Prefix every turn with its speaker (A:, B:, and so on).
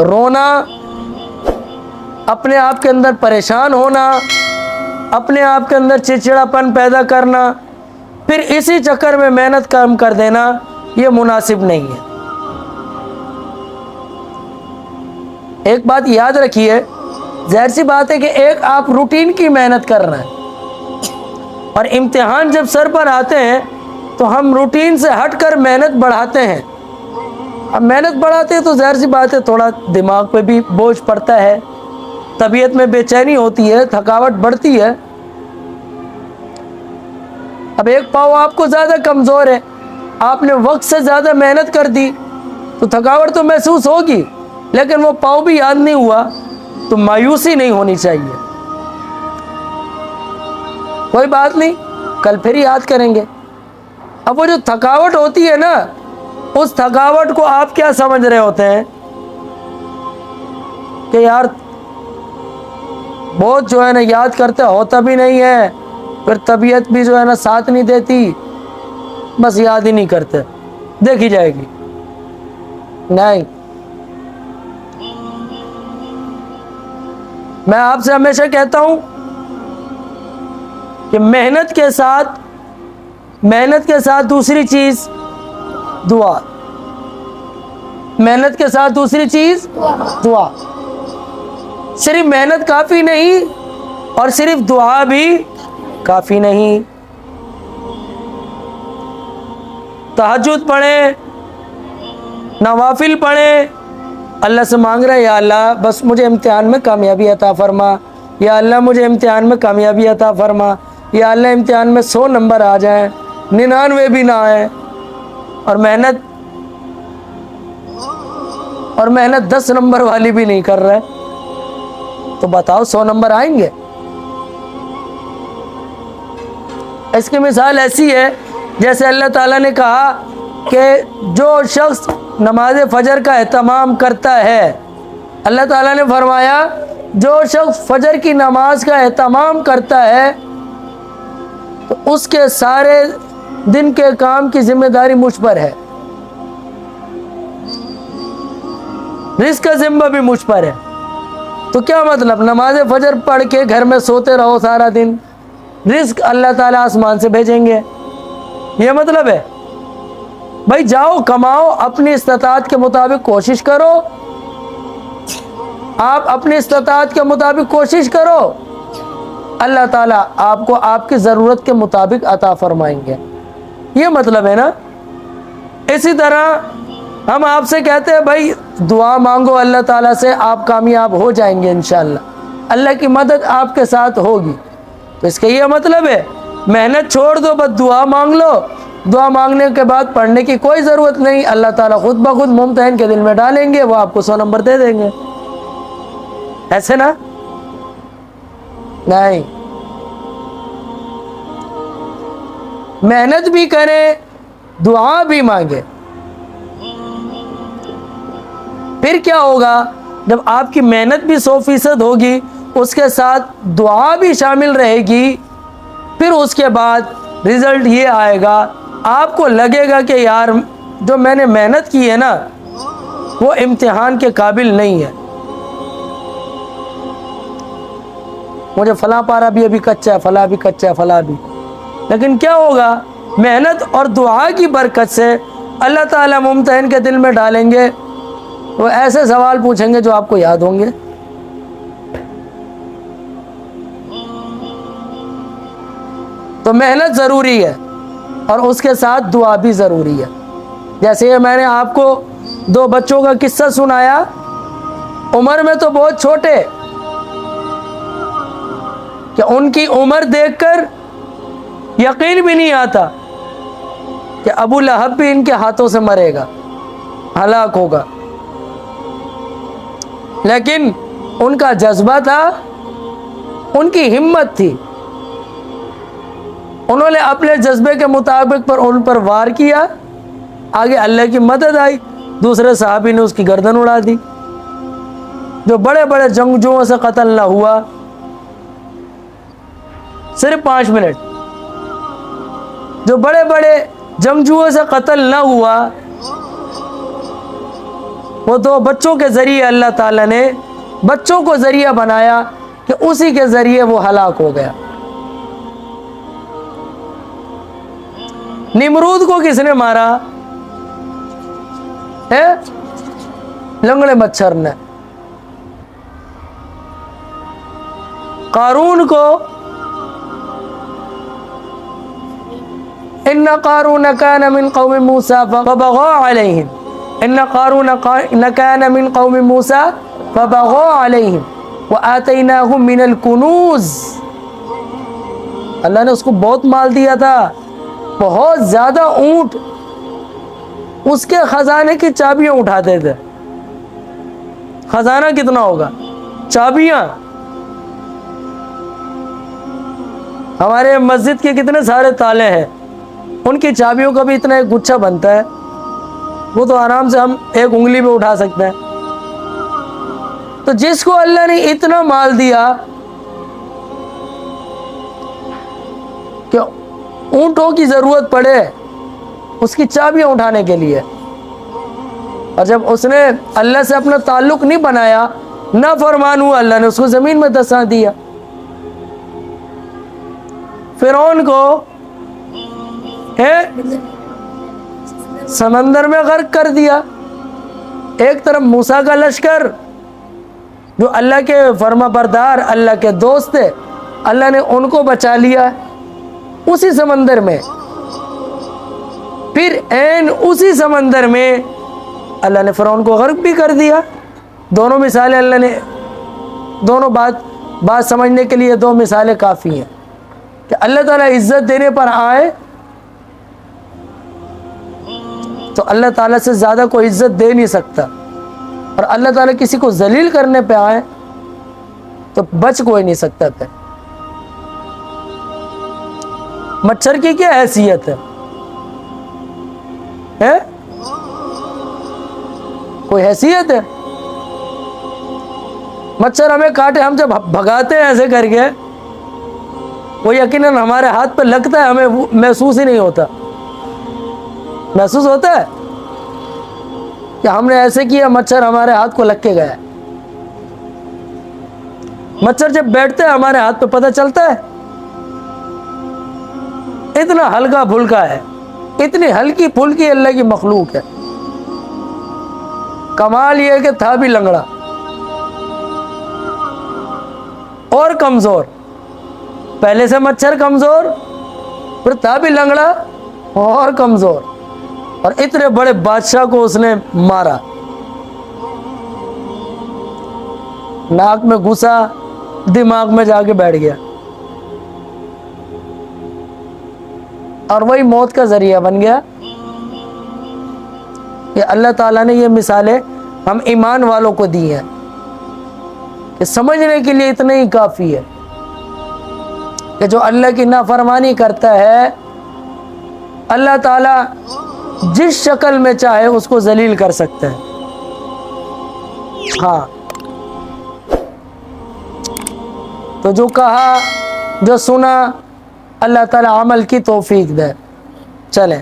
A: رونا، اپنے آپ کے اندر پریشان ہونا، اپنے آپ کے اندر چڑچڑاپن پیدا کرنا، پھر اسی چکر میں محنت کم کر دینا، یہ مناسب نہیں ہے۔ ایک بات یاد رکھیے، ظاہر سی بات ہے کہ ایک آپ روٹین کی محنت کر رہے ہیں، اور امتحان جب سر پر آتے ہیں تو ہم روٹین سے ہٹ کر محنت بڑھاتے ہیں۔ اب محنت بڑھاتے ہیں تو ظاہر سی بات ہے تھوڑا دماغ پہ بھی بوجھ پڑتا ہے، طبیعت میں بے چینی ہوتی ہے، تھکاوٹ بڑھتی ہے۔ اب ایک پاؤں آپ کو زیادہ کمزور ہے، آپ نے وقت سے زیادہ محنت کر دی تو تھکاوٹ تو محسوس ہوگی، لیکن وہ پاؤں بھی یاد نہیں ہوا تو مایوسی نہیں ہونی چاہیے۔ کوئی بات نہیں، کل پھر یاد کریں گے۔ اب وہ جو تھکاوٹ ہوتی ہے نا، اس تھکاوٹ کو آپ کیا سمجھ رہے ہوتے ہیں کہ یار بہت جو ہے نا یاد کرتے ہوتا بھی نہیں ہے، پھر طبیعت بھی جو ہے نا ساتھ نہیں دیتی، بس یاد ہی نہیں کرتے، دیکھی جائے گی۔ نہیں، میں آپ سے ہمیشہ کہتا ہوں کہ محنت کے ساتھ دوسری چیز دعا، محنت کے ساتھ دوسری چیز دعا۔ صرف محنت کافی نہیں اور صرف دعا بھی کافی نہیں۔ تہجد پڑھیں، نوافل پڑھیں، اللہ سے مانگ رہے ہیں یا اللہ بس مجھے امتحان میں کامیابی عطا فرما، یا اللہ مجھے امتحان میں کامیابی عطا فرما، یا اللہ امتحان میں 100 نمبر آ جائیں، 99 بھی نہ آئے، اور محنت 10 نمبر والی بھی نہیں کر رہے، تو بتاؤ 100 نمبر آئیں گے؟ اس کی مثال ایسی ہے جیسے اللہ تعالیٰ نے کہا کہ جو شخص نماز فجر کا اہتمام کرتا ہے، اللہ تعالیٰ نے فرمایا جو شخص فجر کی نماز کا اہتمام کرتا ہے تو اس کے سارے دن کے کام کی ذمہ داری مجھ پر ہے، رزق کا ذمہ بھی مجھ پر ہے۔ تو کیا مطلب، نماز فجر پڑھ کے گھر میں سوتے رہو سارا دن، رزق اللہ تعالیٰ آسمان سے بھیجیں گے، یہ مطلب ہے؟ بھائی جاؤ کماؤ، اپنی استطاعت کے مطابق کوشش کرو، آپ اپنی استطاعت کے مطابق کوشش کرو، اللہ تعالیٰ آپ کو آپ کی ضرورت کے مطابق عطا فرمائیں گے، یہ مطلب ہے نا۔ اسی طرح ہم آپ سے کہتے ہیں بھائی دعا مانگو اللہ تعالیٰ سے، آپ کامیاب ہو جائیں گے انشاءاللہ، اللہ کی مدد آپ کے ساتھ ہوگی، تو اس کا یہ مطلب ہے محنت چھوڑ دو، بس دعا مانگ لو، دعا مانگنے کے بعد پڑھنے کی کوئی ضرورت نہیں، اللہ تعالیٰ خود بخود ممتحن کے دل میں ڈالیں گے، وہ آپ کو 100 نمبر دے دیں گے، ایسے نا؟ نہیں، محنت بھی کریں، دعا بھی مانگے۔ پھر کیا ہوگا، جب آپ کی محنت بھی 100% ہوگی، اس کے ساتھ دعا بھی شامل رہے گی، پھر اس کے بعد رزلٹ یہ آئے گا، آپ کو لگے گا کہ یار جو میں نے محنت کی ہے نا وہ امتحان کے قابل نہیں ہے، مجھے فلاں پارا بھی ابھی کچا ہے، فلاں بھی کچا ہے، فلاں بھی، لیکن کیا ہوگا، محنت اور دعا کی برکت سے اللہ تعالیٰ ممتحن کے دل میں ڈالیں گے، وہ ایسے سوال پوچھیں گے جو آپ کو یاد ہوں گے۔ تو محنت ضروری ہے اور اس کے ساتھ دعا بھی ضروری ہے۔ جیسے یہ میں نے آپ کو 2 بچوں کا قصہ سنایا، عمر میں تو بہت چھوٹے، کہ ان کی عمر دیکھ کر یقین بھی نہیں آتا کہ ابو لہب بھی ان کے ہاتھوں سے مرے گا، ہلاک ہوگا، لیکن ان کا جذبہ تھا، ان کی ہمت تھی، انہوں نے اپنے جذبے کے مطابق ان پر وار کیا، آگے اللہ کی مدد آئی، دوسرے صحابی نے اس کی گردن اڑا دی، جو بڑے بڑے جنگجوؤں سے قتل نہ ہوا، صرف 5 منٹ. جو بڑے بڑے جنگجوؤں سے قتل نہ ہوا، وہ 2 بچوں کے ذریعے اللہ تعالیٰ نے بچوں کو ذریعہ بنایا کہ اسی کے ذریعے وہ ہلاک ہو گیا. نمرود کو کس نے مارا ہے؟ لنگڑے مچھر نے. قارون کو ان قارون کان من قوم موسیٰ فبغى علیہم، ان قارون کان من قوم موسیٰ فبغى علیہم وآتیناہم من الکنوز. اللہ نے اس کو بہت مال دیا تھا، بہت زیادہ اونٹ، اس کے خزانے کی چابیاں اٹھاتے تھے. خزانہ کتنا ہوگا؟ چابیاں. ہمارے مسجد کے کتنے سارے تالے ہیں، ان کی چابیوں کا بھی اتنا ایک گچھا بنتا ہے، وہ تو آرام سے ہم ایک انگلی میں اٹھا سکتے ہیں. تو جس کو اللہ نے اتنا مال دیا کہ اونٹوں کی ضرورت پڑے اس کی چابیاں اٹھانے کے لیے، اور جب اس نے اللہ سے اپنا تعلق نہیں بنایا، نافرمان ہوا، اللہ نے اس کو زمین میں دسا دیا. فرعون کو سمندر میں غرق کر دیا. ایک طرف موسیٰ کا لشکر جو اللہ کے فرما بردار، اللہ کے دوست تھے، اللہ نے ان کو بچا لیا اسی سمندر میں. پھر عین اسی سمندر میں اللہ نے فرعون کو غرق بھی کر دیا. دونوں مثالیں اللہ نے، دونوں بات سمجھنے کے لیے 2 مثالیں کافی ہیں کہ اللہ تعالیٰ عزت دینے پر آئے تو اللہ تعالیٰ سے زیادہ کوئی عزت دے نہیں سکتا، اور اللہ تعالیٰ کسی کو ذلیل کرنے پہ آئے تو بچ کوئی نہیں سکتا تھا. مچھر کی کیا حیثیت ہے؟ کوئی حیثیت ہے؟ مچھر ہمیں کاٹے، ہم جب بھگاتے ہیں ایسے کر کے، وہ یقیناً ہمارے ہاتھ پہ لگتا ہے، ہمیں محسوس ہی نہیں ہوتا. محسوس ہوتا ہے کہ ہم نے ایسے کیا، مچھر ہمارے ہاتھ کو لگ کے گیا. مچھر جب بیٹھتے ہیں ہمارے ہاتھ پہ پتہ چلتا ہے. اتنا ہلکا پھلکا ہے، اتنی ہلکی پھلکی اللہ کی مخلوق ہے. کمال یہ ہے کہ تھا بھی لنگڑا اور کمزور. پہلے سے مچھر کمزور، پھر تھا بھی لنگڑا اور کمزور، اور اتنے بڑے بادشاہ کو اس نے مارا. ناک میں گھسا، دماغ میں جا کے بیٹھ گیا، اور وہی موت کا ذریعہ بن گیا. یہ اللہ تعالیٰ نے یہ مثالیں ہم ایمان والوں کو دی ہیں کہ سمجھنے کے لیے اتنا ہی کافی ہے کہ جو اللہ کی نافرمانی کرتا ہے، اللہ تعالیٰ جس شکل میں چاہے اس کو ذلیل کر سکتا ہے. ہاں، تو جو کہا، جو سنا، اللہ تعالیٰ عمل کی توفیق دے. چلیں.